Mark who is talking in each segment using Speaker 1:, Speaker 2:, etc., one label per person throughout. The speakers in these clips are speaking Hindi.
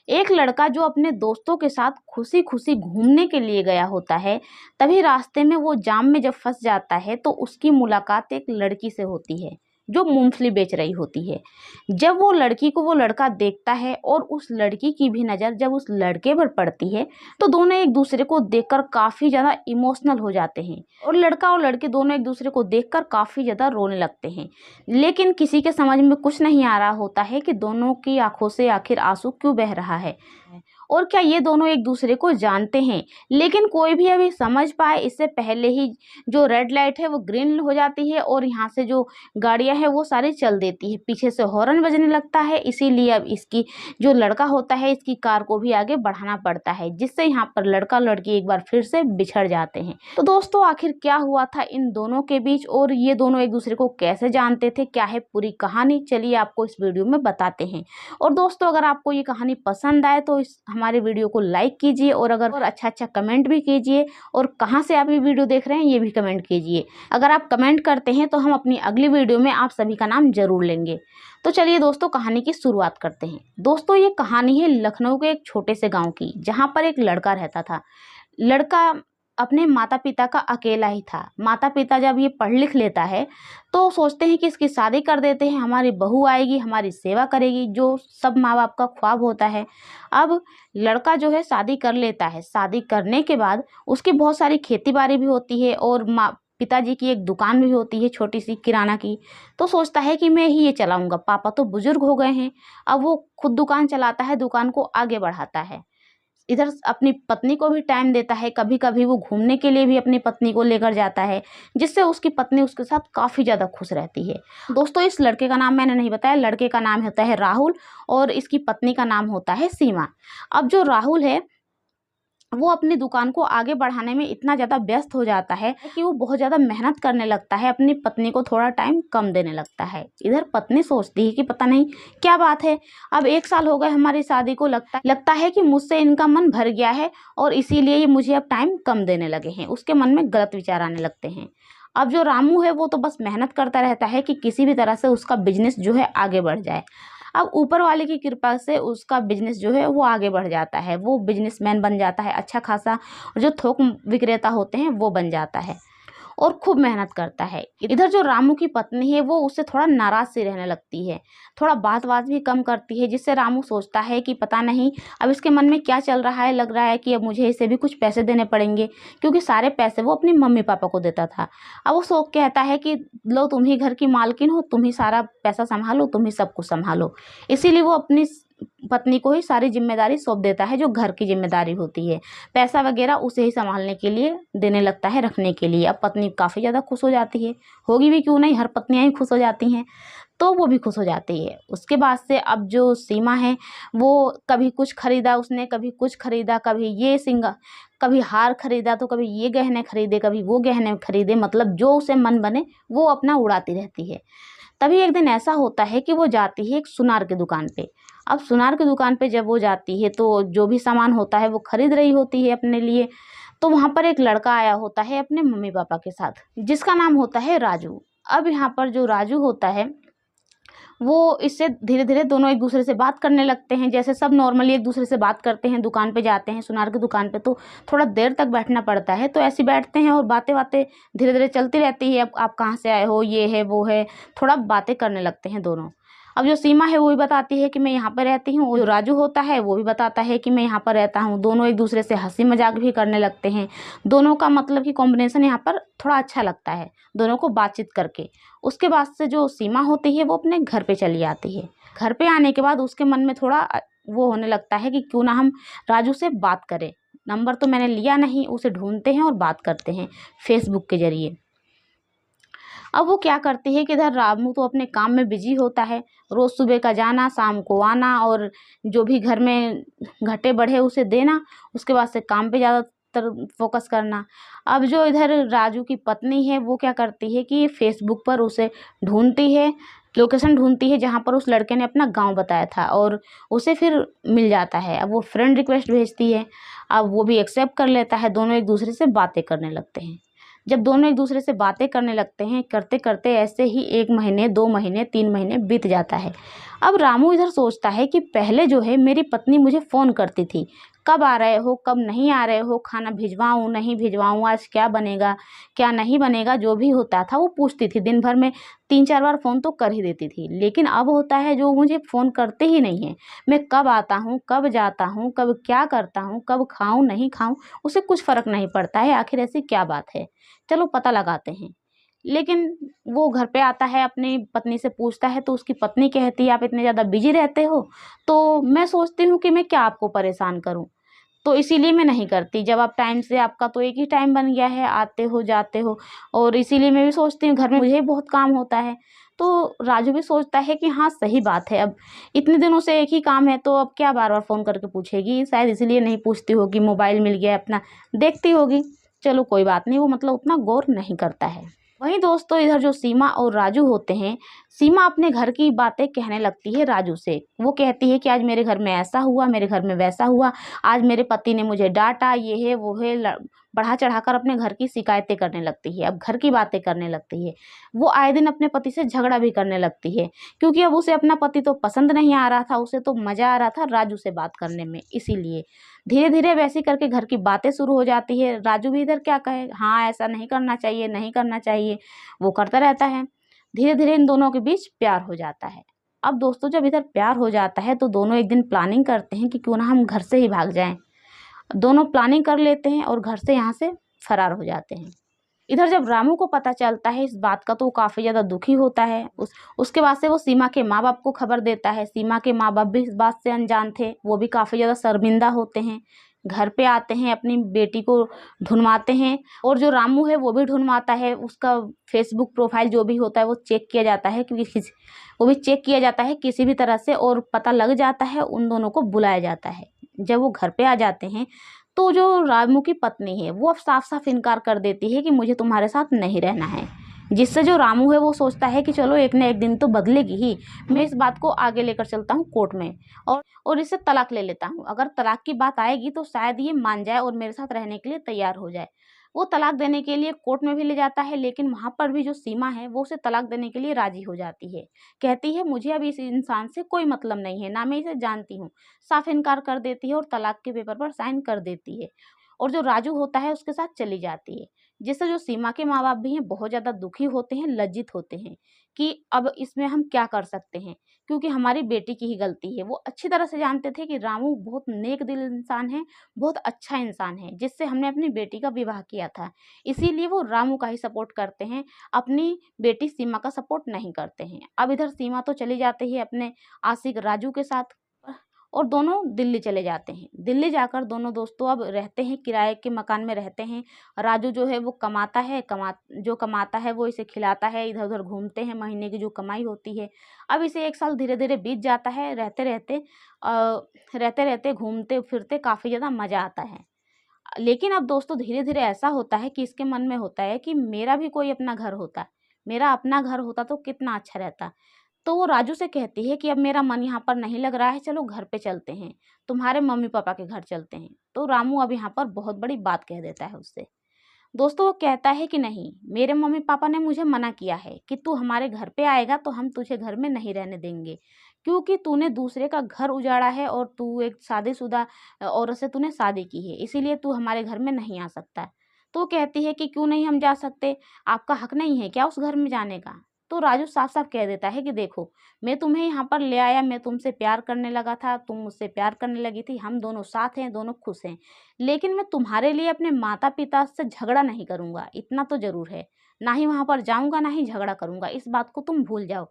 Speaker 1: एक लड़का जो अपने दोस्तों के साथ खुशी खुशी घूमने के लिए गया होता है, तभी रास्ते में वो जाम में जब फंस जाता है तो उसकी मुलाकात एक लड़की से होती है जो मूंगफली बेच रही होती है। जब वो लड़की को वो लड़का देखता है और उस लड़की की भी नज़र जब उस लड़के पर पड़ती है, तो दोनों एक दूसरे को देखकर काफ़ी ज़्यादा इमोशनल हो जाते हैं और लड़का और लड़की दोनों एक दूसरे को देखकर काफ़ी ज़्यादा रोने लगते हैं। लेकिन किसी के समझ में कुछ नहीं आ रहा होता है कि दोनों की आंखों से आखिर आंसू क्यों बह रहा है और क्या ये दोनों एक दूसरे को जानते हैं। लेकिन कोई भी अभी समझ पाए इससे पहले ही जो रेड लाइट है वो ग्रीन हो जाती है और यहाँ से जो गाड़ियाँ हैं वो सारी चल देती है, पीछे से हॉर्न बजने लगता है। इसीलिए अब इसकी जो लड़का होता है इसकी कार को भी आगे बढ़ाना पड़ता है, जिससे यहाँ पर लड़का लड़की एक बार फिर से बिछड़ जाते हैं। तो दोस्तों आखिर क्या हुआ था इन दोनों के बीच और ये दोनों एक दूसरे को कैसे जानते थे, क्या है पूरी कहानी, चलिए आपको इस वीडियो में बताते हैं। और दोस्तों अगर आपको ये कहानी पसंद आए तो इस हमारे वीडियो को लाइक कीजिए और अगर अच्छा कमेंट भी कीजिए और कहाँ से आप ये वीडियो देख रहे हैं ये भी कमेंट कीजिए। अगर आप कमेंट करते हैं तो हम अपनी अगली वीडियो में आप सभी का नाम जरूर लेंगे। तो चलिए दोस्तों कहानी की शुरुआत करते हैं। दोस्तों ये कहानी है लखनऊ के एक छोटे से गांव की, जहां पर एक लड़का रहता था। लड़का अपने माता पिता का अकेला ही था। माता पिता जब ये पढ़ लिख लेता है तो सोचते हैं कि इसकी शादी कर देते हैं, हमारी बहू आएगी हमारी सेवा करेगी, जो सब माँ बाप का ख्वाब होता है। अब लड़का जो है शादी कर लेता है। शादी करने के बाद उसकी बहुत सारी खेती बाड़ी भी होती है और पिताजी की एक दुकान भी होती है छोटी सी किराना की। तो सोचता है कि मैं ही ये चलाऊंगा, पापा तो बुजुर्ग हो गए हैं। अब वो खुद दुकान चलाता है, दुकान को आगे बढ़ाता है। इधर अपनी पत्नी को भी टाइम देता है, कभी कभी वो घूमने के लिए भी अपनी पत्नी को लेकर जाता है, जिससे उसकी पत्नी उसके साथ काफ़ी ज़्यादा खुश रहती है। दोस्तों इस लड़के का नाम मैंने नहीं बताया, लड़के का नाम होता है राहुल और इसकी पत्नी का नाम होता है सीमा। अब जो राहुल है वो अपनी दुकान को आगे बढ़ाने में इतना ज़्यादा व्यस्त हो जाता है कि वो बहुत ज़्यादा मेहनत करने लगता है, अपनी पत्नी को थोड़ा टाइम कम देने लगता है। इधर पत्नी सोचती है कि पता नहीं क्या बात है, अब 1 साल हो गए हमारी शादी को, लगता है कि मुझसे इनका मन भर गया है और इसीलिए ये मुझे अब टाइम कम देने लगे हैं। उसके मन में गलत विचार आने लगते हैं। अब जो रामू है वो तो बस मेहनत करता रहता है कि किसी भी तरह से उसका बिजनेस जो है आगे बढ़ जाए। अब ऊपर वाले की कृपा से उसका बिजनेस जो है वो आगे बढ़ जाता है, वो बिजनेसमैन बन जाता है अच्छा खासा, और जो थोक विक्रेता होते हैं वो बन जाता है और खूब मेहनत करता है। इधर जो रामू की पत्नी है वो उससे थोड़ा नाराज सी रहने लगती है, थोड़ा बात भी कम करती है, जिससे रामू सोचता है कि पता नहीं अब इसके मन में क्या चल रहा है। लग रहा है कि अब मुझे इसे भी कुछ पैसे देने पड़ेंगे, क्योंकि सारे पैसे वो अपनी मम्मी पापा को देता था। अब वो सोच कहता है कि लो तुम ही घर की मालकिन हो, तुम ही सारा पैसा संभालो, तुम ही सब कुछ संभालो। इसीलिए वो अपनी पत्नी को ही सारी जिम्मेदारी सौंप देता है, जो घर की जिम्मेदारी होती है, पैसा वगैरह उसे ही संभालने के लिए देने लगता है, रखने के लिए। अब पत्नी काफ़ी ज़्यादा खुश हो जाती है, होगी भी क्यों नहीं, हर पत्नियां ही खुश हो जाती हैं, तो वो भी खुश हो जाती है। उसके बाद से अब जो सीमा है वो कभी कुछ खरीदा उसने, कभी कुछ खरीदा, कभी ये कभी हार खरीदा तो कभी ये गहने खरीदे, कभी वो गहने खरीदे, मतलब जो उसे मन बने वो अपना उड़ाती रहती है। तभी एक दिन ऐसा होता है कि वो जाती है एक सुनार की दुकान पे। अब सुनार की दुकान पे जब वो जाती है तो जो भी सामान होता है वो खरीद रही होती है अपने लिए। तो वहाँ पर एक लड़का आया होता है अपने मम्मी पापा के साथ, जिसका नाम होता है राजू। अब यहाँ पर जो राजू होता है वो इससे धीरे धीरे दोनों एक दूसरे से बात करने लगते हैं, जैसे सब नॉर्मली एक दूसरे से बात करते हैं। दुकान पे जाते हैं सुनार की दुकान पे तो थोड़ा देर तक बैठना पड़ता है, तो ऐसे बैठते हैं और बातें धीरे धीरे चलती रहती है। अब आप कहाँ से आए हो, ये है वो है, थोड़ा बातें करने लगते हैं दोनों। अब जो सीमा है वो भी बताती है कि मैं यहाँ पर रहती हूँ, और जो राजू होता है वो भी बताता है कि मैं यहाँ पर रहता हूँ। दोनों एक दूसरे से हंसी मजाक भी करने लगते हैं। दोनों का मतलब कि कॉम्बिनेशन यहाँ पर थोड़ा अच्छा लगता है दोनों को बातचीत करके। उसके बाद से जो सीमा होती है वो अपने घर पे चली आती है। घर पे आने के बाद उसके मन में थोड़ा वो होने लगता है कि क्यों ना हम राजू से बात करें। नंबर तो मैंने लिया नहीं, उसे ढूंढते हैं और बात करते हैं फेसबुक के जरिए। अब वो क्या करती है कि इधर रामू तो अपने काम में बिजी होता है, रोज़ सुबह का जाना शाम को आना और जो भी घर में घटे बढ़े उसे देना, उसके बाद से काम पे ज़्यादातर फोकस करना। अब जो इधर राजू की पत्नी है वो क्या करती है कि फेसबुक पर उसे ढूंढती है, लोकेशन ढूंढती है जहाँ पर उस लड़के ने अपना गांव बताया था, और उसे फिर मिल जाता है। अब वो फ्रेंड रिक्वेस्ट भेजती है, अब वो भी एक्सेप्ट कर लेता है। दोनों एक दूसरे से बातें करने लगते हैं। जब दोनों एक दूसरे से बातें करने लगते हैं, करते करते ऐसे ही 1 महीने 2 महीने 3 महीने बीत जाता है। अब रामू इधर सोचता है कि पहले जो है मेरी पत्नी मुझे फ़ोन करती थी, कब आ रहे हो, कब नहीं आ रहे हो, खाना भिजवाऊँ, नहीं भिजवाऊँ, आज क्या बनेगा, क्या नहीं बनेगा, जो भी होता था वो पूछती थी। दिन भर में 3-4 बार फ़ोन तो कर ही देती थी। लेकिन अब होता है जो मुझे फ़ोन करते ही नहीं हैं। मैं कब आता हूँ, कब जाता हूँ, कब क्या करता हूँ, कब खाऊँ, नहीं खाऊँ, उसे कुछ फ़र्क नहीं पड़ता है। आखिर ऐसी क्या बात है? चलो पता लगाते हैं। लेकिन वो घर पे आता है, अपनी पत्नी से पूछता है तो उसकी पत्नी कहती है, आप इतने ज़्यादा बिज़ी रहते हो, तो मैं सोचती हूँ कि मैं क्या आपको परेशान करूँ, तो इसीलिए मैं नहीं करती। जब आप टाइम से, आपका तो एक ही टाइम बन गया है, आते हो, जाते हो, और इसीलिए मैं भी सोचती हूँ घर में मुझे भी बहुत काम होता है। तो राजू भी सोचता है कि हाँ, सही बात है, अब इतने दिनों से एक ही काम है तो अब क्या बार-बार फ़ोन करके पूछेगी, शायद इसीलिए नहीं पूछती होगी, मोबाइल मिल गया है अपना देखती होगी। चलो कोई बात नहीं, वो मतलब उतना गौर नहीं करता है। वहीं दोस्तों इधर जो सीमा और राजू होते हैं, सीमा अपने घर की बातें कहने लगती है राजू से। वो कहती है कि आज मेरे घर में ऐसा हुआ, मेरे घर में वैसा हुआ, आज मेरे पति ने मुझे डाँटा, ये है, वो है, बढ़ा-चढ़ाकर अपने घर की शिकायतें करने लगती है। अब घर की बातें करने लगती है। वो आए दिन अपने पति से झगड़ा भी करने लगती है, क्योंकि अब उसे अपना पति तो पसंद नहीं आ रहा था, उसे तो मज़ा आ रहा था राजू से बात करने में, इसीलिए। धीरे-धीरे वैसे करके घर की बातें शुरू हो जाती है। राजू भी इधर क्या कहे, हाँ, ऐसा नहीं करना चाहिए, नहीं करना चाहिए, वो करता रहता है। धीरे-धीरे इन दोनों के बीच प्यार हो जाता है। अब दोस्तों जब इधर प्यार हो जाता है तो दोनों एक दिन प्लानिंग करते हैं कि क्यों ना हम घर से ही भाग जाएँ। दोनों प्लानिंग कर लेते हैं और घर से यहाँ से फरार हो जाते हैं। इधर जब रामू को पता चलता है इस बात का तो वो काफ़ी ज़्यादा दुखी होता है। उसके बाद से वो सीमा के माँ-बाप को खबर देता है। सीमा के माँ-बाप भी इस बात से अनजान थे। वो भी काफ़ी ज़्यादा शर्मिंदा होते हैं। घर पे आते हैं, अपनी बेटी को ढूँढवाते हैं, और जो रामू है वो भी ढूँढवाता है। उसका फ़ेसबुक प्रोफ़ाइल जो भी होता है वो चेक किया जाता है, क्योंकि वो भी चेक किया जाता है किसी भी तरह से, और पता लग जाता है, उन दोनों को बुलाया जाता है। जब वो घर पे आ जाते हैं तो जो रामू की पत्नी है वो अब साफ-साफ इनकार कर देती है कि मुझे तुम्हारे साथ नहीं रहना है। जिससे जो रामू है वो सोचता है कि चलो एक ना एक दिन तो बदलेगी ही। मैं इस बात को आगे लेकर चलता हूँ कोर्ट में, और इससे तलाक ले लेता हूँ। अगर तलाक की बात आएगी तो शायद ये मान जाए और मेरे साथ रहने के लिए तैयार हो जाए। वो तलाक देने के लिए कोर्ट में भी ले जाता है, लेकिन वहाँ पर भी जो सीमा है वो उसे तलाक देने के लिए राज़ी हो जाती है। कहती है मुझे अब इस इंसान से कोई मतलब नहीं है, ना मैं इसे जानती हूँ। साफ इनकार कर देती है और तलाक के पेपर पर साइन कर देती है, और जो राजू होता है उसके साथ चली जाती है। जिससे जो सीमा के माँ-बाप भी हैं बहुत ज़्यादा दुखी होते हैं, लज्जित होते हैं कि अब इसमें हम क्या कर सकते हैं, क्योंकि हमारी बेटी की ही गलती है। वो अच्छी तरह से जानते थे कि रामू बहुत नेक दिल इंसान है, बहुत अच्छा इंसान है, जिससे हमने अपनी बेटी का विवाह किया था। इसीलिए वो रामू का ही सपोर्ट करते हैं, अपनी बेटी सीमा का सपोर्ट नहीं करते हैं। अब इधर सीमा तो चली जाती है अपने आशिक राजू के साथ, और दोनों दिल्ली चले जाते हैं। दिल्ली जाकर दोनों दोस्तों अब रहते हैं, किराए के मकान में रहते हैं। राजू जो है वो कमाता है, जो कमाता है वो इसे खिलाता है, इधर-उधर घूमते हैं, महीने की जो कमाई होती है। अब इसे 1 साल धीरे-धीरे बीत जाता है, रहते-रहते घूमते-फिरते काफ़ी ज़्यादा मज़ा आता है। लेकिन अब दोस्तों धीरे-धीरे ऐसा होता है कि इसके मन में होता है कि मेरा भी कोई अपना घर होता, मेरा अपना घर होता तो कितना अच्छा रहता। तो वो राजू से कहती है कि अब मेरा मन यहाँ पर नहीं लग रहा है, चलो घर पे चलते हैं, तुम्हारे मम्मी-पापा के घर चलते हैं। तो रामू अब यहाँ पर बहुत बड़ी बात कह देता है उससे। दोस्तों वो कहता है कि नहीं, मेरे मम्मी-पापा ने मुझे मना किया है कि तू हमारे घर पे आएगा तो हम तुझे घर में नहीं रहने देंगे, क्योंकि तूने दूसरे का घर उजाड़ा है और तू एक शादीशुदा औरत से तूने शादी की है, इसीलिए तू हमारे घर में नहीं आ सकता। तो वो कहती है कि क्यों नहीं हम जा सकते? आपका हक नहीं है क्या उस घर में जाने का? तो राजू साफ-साफ कह देता है कि देखो, मैं तुम्हें यहाँ पर ले आया, मैं तुमसे प्यार करने लगा था, तुम मुझसे प्यार करने लगी थी, हम दोनों साथ हैं, दोनों खुश हैं। लेकिन मैं तुम्हारे लिए अपने माता-पिता से झगड़ा नहीं करूँगा, इतना तो ज़रूर है। ना ही वहाँ पर जाऊँगा, ना ही झगड़ा करूँगा, इस बात को तुम भूल जाओ।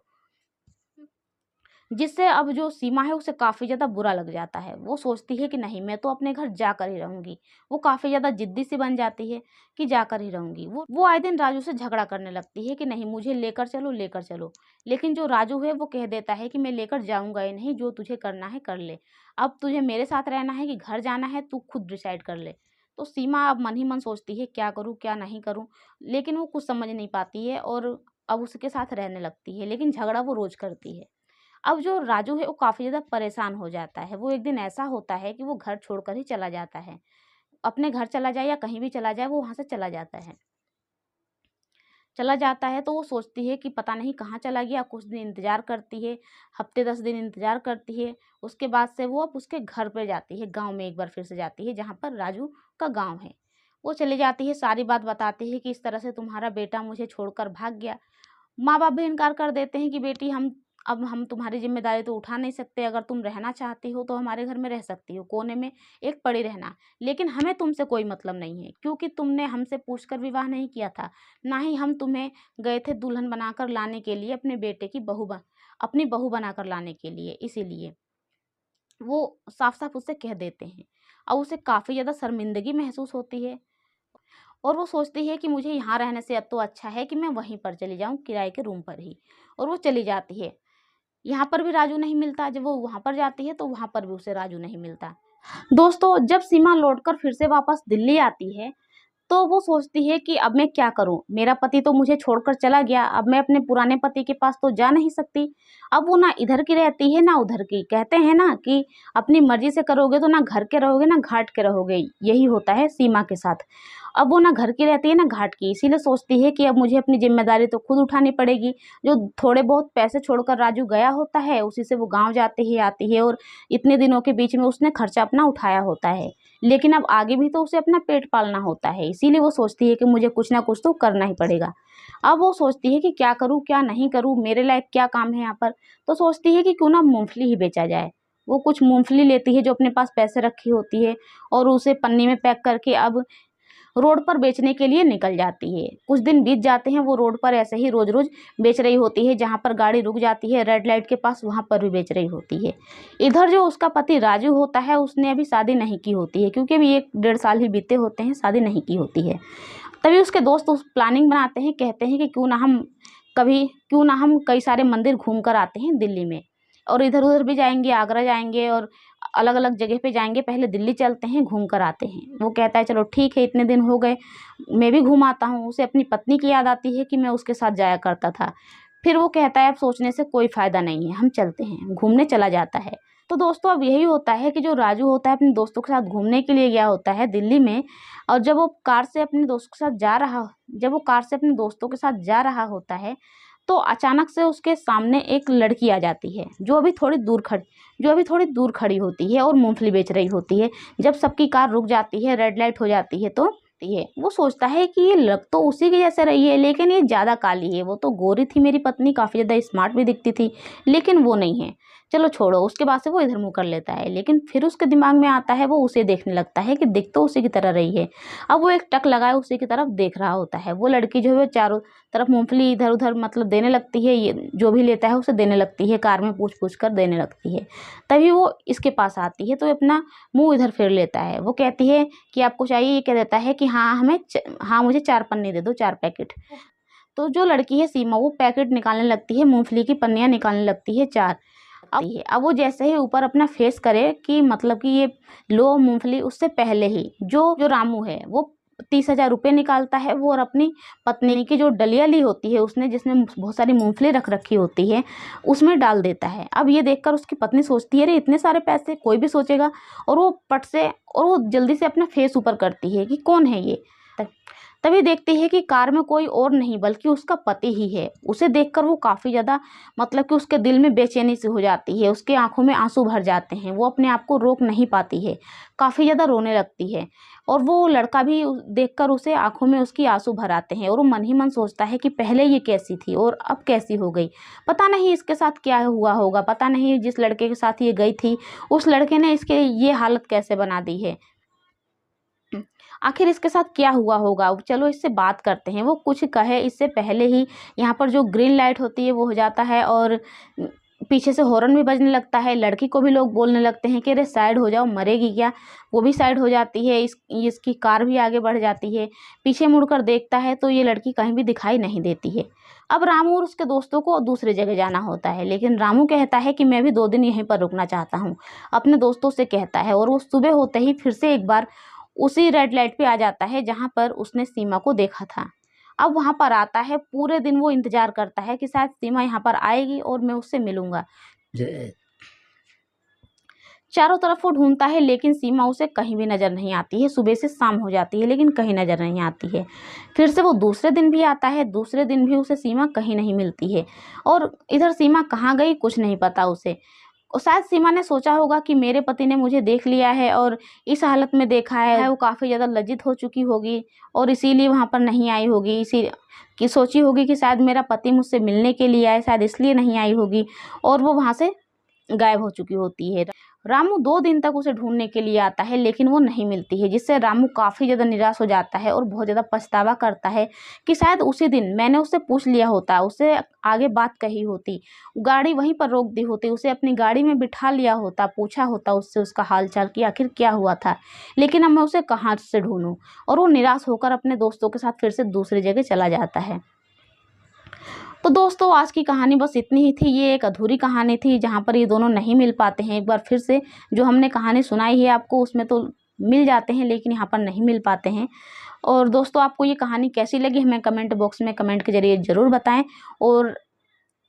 Speaker 1: जिससे अब जो सीमा है उसे काफ़ी ज़्यादा बुरा लग जाता है। वो सोचती है कि नहीं, मैं तो अपने घर जाकर ही रहूँगी। वो काफ़ी ज़्यादा ज़िद्दी सी बन जाती है कि जाकर ही रहूँगी। वो आए दिन राजू से झगड़ा करने लगती है कि नहीं, मुझे लेकर चलो, लेकर चलो। लेकिन जो राजू है वो कह देता है कि मैं लेकर जाऊँगा ही नहीं, जो तुझे करना है कर ले। अब तुझे मेरे साथ रहना है कि घर जाना है, तू खुद डिसाइड कर ले। तो सीमा अब मन ही मन सोचती है क्या करूँ, क्या नहीं करूँ? लेकिन वो कुछ समझ नहीं पाती है, और अब उसके साथ रहने लगती है, लेकिन झगड़ा वो रोज़ करती है। अब जो राजू है वो काफ़ी ज़्यादा परेशान हो जाता है। वो एक दिन ऐसा होता है कि वो घर छोड़कर ही चला जाता है। अपने घर चला जाए या कहीं भी चला जाए, वो वहाँ से चला जाता है। चला जाता है तो वो सोचती है कि पता नहीं कहाँ चला गया। कुछ दिन इंतज़ार करती है, हफ्ते 10 दिन इंतज़ार करती है। उसके बाद से वो अब उसके घर पे जाती है, गाँव में एक बार फिर से जाती है जहाँ पर राजू का गाँव है। वो चली जाती है, सारी बात बताती है कि इस तरह से तुम्हारा बेटा मुझे छोड़कर भाग गया। माँ बाप भी इनकार कर देते हैं कि बेटी हम तुम्हारी ज़िम्मेदारी तो उठा नहीं सकते, अगर तुम रहना चाहती हो तो हमारे घर में रह सकती हो, कोने में एक पड़ी रहना। लेकिन हमें तुमसे कोई मतलब नहीं है, क्योंकि तुमने हमसे पूछकर विवाह नहीं किया था, ना ही हम तुम्हें गए थे दुल्हन बनाकर लाने के लिए, अपने बेटे की अपनी बहू बनाकर लाने के लिए। इसीलिए वो साफ-साफ उससे कह देते हैं। अब उसे काफ़ी ज़्यादा शर्मिंदगी महसूस होती है और वो सोचती है कि मुझे यहाँ रहने से अब तो अच्छा है कि मैं वहीं पर चली जाऊँ किराए के रूम पर ही, और वो चली जाती है। यहाँ पर भी राजू नहीं मिलता, जब वो वहाँ पर जाती है तो वहाँ पर भी उसे राजू नहीं मिलता। दोस्तों, जब सीमा लौटकर फिर से वापस दिल्ली आती है तो वो सोचती है कि अब मैं क्या करूँ? मेरा पति तो मुझे छोड़कर चला गया, अब मैं अपने पुराने पति के पास तो जा नहीं सकती। अब वो ना इधर की रहती है, ना उधर की। कहते हैं ना कि अपनी मर्ज़ी से करोगे तो ना घर के रहोगे, ना घाट के रहोगे। यही होता है सीमा के साथ। अब वो ना घर की रहती है, ना घाट की। इसीलिए सोचती है कि अब मुझे अपनी ज़िम्मेदारी तो खुद उठानी पड़ेगी। जो थोड़े बहुत पैसे छोड़कर राजू गया होता है, उसी से वो गाँव जाती है, आती है, और इतने दिनों के बीच में उसने खर्चा अपना उठाया होता है। लेकिन अब आगे भी तो उसे अपना पेट पालना होता है, इसीलिए वो सोचती है कि मुझे कुछ ना कुछ तो करना ही पड़ेगा। अब वो सोचती है कि क्या करूँ, क्या नहीं करूँ, मेरे लायक क्या काम है यहाँ पर? तो सोचती है कि क्यों ना मूँगफली ही बेचा जाए। वो कुछ मूँगफली लेती है जो अपने पास पैसे रखी होती है, और उसे पन्नी में पैक करके अब रोड पर बेचने के लिए निकल जाती है। कुछ दिन बीत जाते हैं, वो रोड पर ऐसे ही रोज़-रोज़ बेच रही होती है, जहाँ पर गाड़ी रुक जाती है रेड लाइट के पास, वहाँ पर भी बेच रही होती है। इधर जो उसका पति राजू होता है, उसने अभी शादी नहीं की होती है, क्योंकि अभी 1 डेढ़ साल ही बीते होते हैं, शादी नहीं की होती है। तभी उसके दोस्त उस प्लानिंग बनाते हैं, कहते हैं कि क्यों ना हम कई सारे मंदिर घूम कर आते हैं दिल्ली में, और इधर-उधर भी जाएँगे, आगरा जाएँगे और अलग-अलग जगह पे जाएँगे, पहले दिल्ली चलते हैं, घूम कर आते हैं। वो कहता है चलो ठीक है, इतने दिन हो गए, मैं भी घूम आता हूँ। उसे अपनी पत्नी की याद आती है कि मैं उसके साथ जाया करता था। फिर वो कहता है अब सोचने से कोई फ़ायदा नहीं है, हम चलते हैं, घूमने चला जाता है। तो दोस्तों, अब यही होता है कि जो राजू होता है अपने दोस्तों के साथ घूमने के लिए गया होता है दिल्ली में, और जब वो कार से अपने दोस्तों के साथ जा रहा होता है, तो अचानक से उसके सामने एक लड़की आ जाती है, जो अभी थोड़ी दूर खड़ी होती है और मूँगफली बेच रही होती है। जब सबकी कार रुक जाती है, रेड लाइट हो जाती है, तो वो सोचता है कि ये लग तो उसी के जैसे रही है, लेकिन ये ज़्यादा काली है। वो तो गोरी थी मेरी पत्नी, काफ़ी ज़्यादा स्मार्ट भी दिखती थी, लेकिन वो नहीं है। चलो छोड़ो, उसके बाद से वो इधर मुँह कर लेता है, लेकिन फिर उसके दिमाग में आता है, वो उसे देखने लगता है कि दिख तो उसी की तरह रही है। अब वो एक टक लगाए उसी की तरफ देख रहा होता है। वो लड़की जो है वो चारों तरफ मूँगफली इधर-उधर मतलब देने लगती है, ये जो भी लेता है उसे देने लगती है, कार में पूछ-पूछ कर देने लगती है। तभी वो इसके पास आती है, तो ये अपना मुँह इधर फेर लेता है। वो कहती है कि आपको चाहिए? ये कह देता है कि हाँ, मुझे 4 पन्नी दे दो, 4 पैकेट। तो जो लड़की है सीमा, वो पैकेट निकालने लगती है, मूँगफली की पन्नियाँ निकालने लगती है 4। अब वो जैसे ही ऊपर अपना फेस करे कि मतलब कि ये लो मूँगफली, उससे पहले ही जो रामू है वो 30,000 रुपये निकालता है वो, और अपनी पत्नी की जो डलिया ली होती है उसने, जिसमें बहुत सारी मूँगफली रख रखी होती है, उसमें डाल देता है। अब ये देखकर उसकी पत्नी सोचती है अरे इतने सारे पैसे कोई भी सोचेगा, और वो जल्दी से अपना फेस ऊपर करती है कि कौन है ये। तभी देखती है कि कार में कोई और नहीं बल्कि उसका पति ही है। उसे देखकर वो काफ़ी ज़्यादा मतलब कि उसके दिल में बेचैनी सी हो जाती है, उसकी आँखों में आँसू भर जाते हैं, वो अपने आप को रोक नहीं पाती है, काफ़ी ज़्यादा रोने लगती है। और वो लड़का भी देखकर उसे आँखों में उसकी आँसू भर आते हैं, और वो मन ही मन सोचता है कि पहले ये कैसी थी और अब कैसी हो गई। पता नहीं इसके साथ क्या हुआ होगा, पता नहीं जिस लड़के के साथ ये गई थी उस लड़के ने इसके ये हालत कैसे बना दी है। आखिर इसके साथ क्या हुआ होगा? चलो इससे बात करते हैं। वो कुछ कहे इससे पहले ही यहाँ पर जो ग्रीन लाइट होती है वो हो जाता है, और पीछे से हॉर्न भी बजने लगता है। लड़की को भी लोग बोलने लगते हैं कि अरे साइड हो जाओ, मरेगी क्या? वो भी साइड हो जाती है, इसकी कार भी आगे बढ़ जाती है। पीछे मुड़कर देखता है तो ये लड़की कहीं भी दिखाई नहीं देती है। अब रामू और उसके दोस्तों को दूसरी जगह जाना होता है, लेकिन रामू कहता है कि मैं भी 2 दिन यहीं पर रुकना चाहता हूँ, अपने दोस्तों से कहता है, और वो सुबह होते ही फिर से एक बार उसी रेड लाइट पे आ जाता है जहाँ पर उसने सीमा को देखा था। अब वहाँ पर आता है, पूरे दिन वो इंतज़ार करता है कि शायद सीमा यहाँ पर आएगी और मैं उससे मिलूँगा। चारों तरफ वो ढूंढता है लेकिन सीमा उसे कहीं भी नज़र नहीं आती है। सुबह से शाम हो जाती है लेकिन कहीं नज़र नहीं आती है। फिर से वो दूसरे दिन भी आता है, दूसरे दिन भी उसे सीमा कहीं नहीं मिलती है। और इधर सीमा कहाँ गई कुछ नहीं पता उसे। और शायद सीमा ने सोचा होगा कि मेरे पति ने मुझे देख लिया है और इस हालत में देखा है, वो काफ़ी ज़्यादा लज्जित हो चुकी होगी और इसीलिए वहाँ पर नहीं आई होगी। इसी कि सोची होगी कि शायद मेरा पति मुझसे मिलने के लिए आए, शायद इसलिए नहीं आई होगी और वो वहाँ से गायब हो चुकी होती है। रामू 2 दिन तक उसे ढूंढने के लिए आता है लेकिन वो नहीं मिलती है, जिससे रामू काफ़ी ज़्यादा निराश हो जाता है और बहुत ज़्यादा पछतावा करता है कि शायद उसी दिन मैंने उससे पूछ लिया होता, उससे आगे बात कही होती, गाड़ी वहीं पर रोक दी होती, उसे अपनी गाड़ी में बिठा लिया होता, पूछा होता उससे उसका हाल चाल कि आखिर क्या हुआ था, लेकिन अब मैं उसे कहाँ से ढूंढूं। और वो निराश होकर अपने दोस्तों के साथ फिर से दूसरी जगह चला जाता है। तो दोस्तों आज की कहानी बस इतनी ही थी। ये एक अधूरी कहानी थी जहाँ पर ये दोनों नहीं मिल पाते हैं। एक बार फिर से जो हमने कहानी सुनाई है आपको उसमें तो मिल जाते हैं लेकिन यहाँ पर नहीं मिल पाते हैं। और दोस्तों आपको ये कहानी कैसी लगी हमें कमेंट बॉक्स में कमेंट के ज़रिए ज़रूर बताएं। और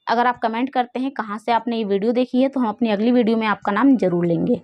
Speaker 1: अगर आप कमेंट करते हैं कहाँ से आपने ये वीडियो देखी है तो हम अपनी अगली वीडियो में आपका नाम ज़रूर लेंगे।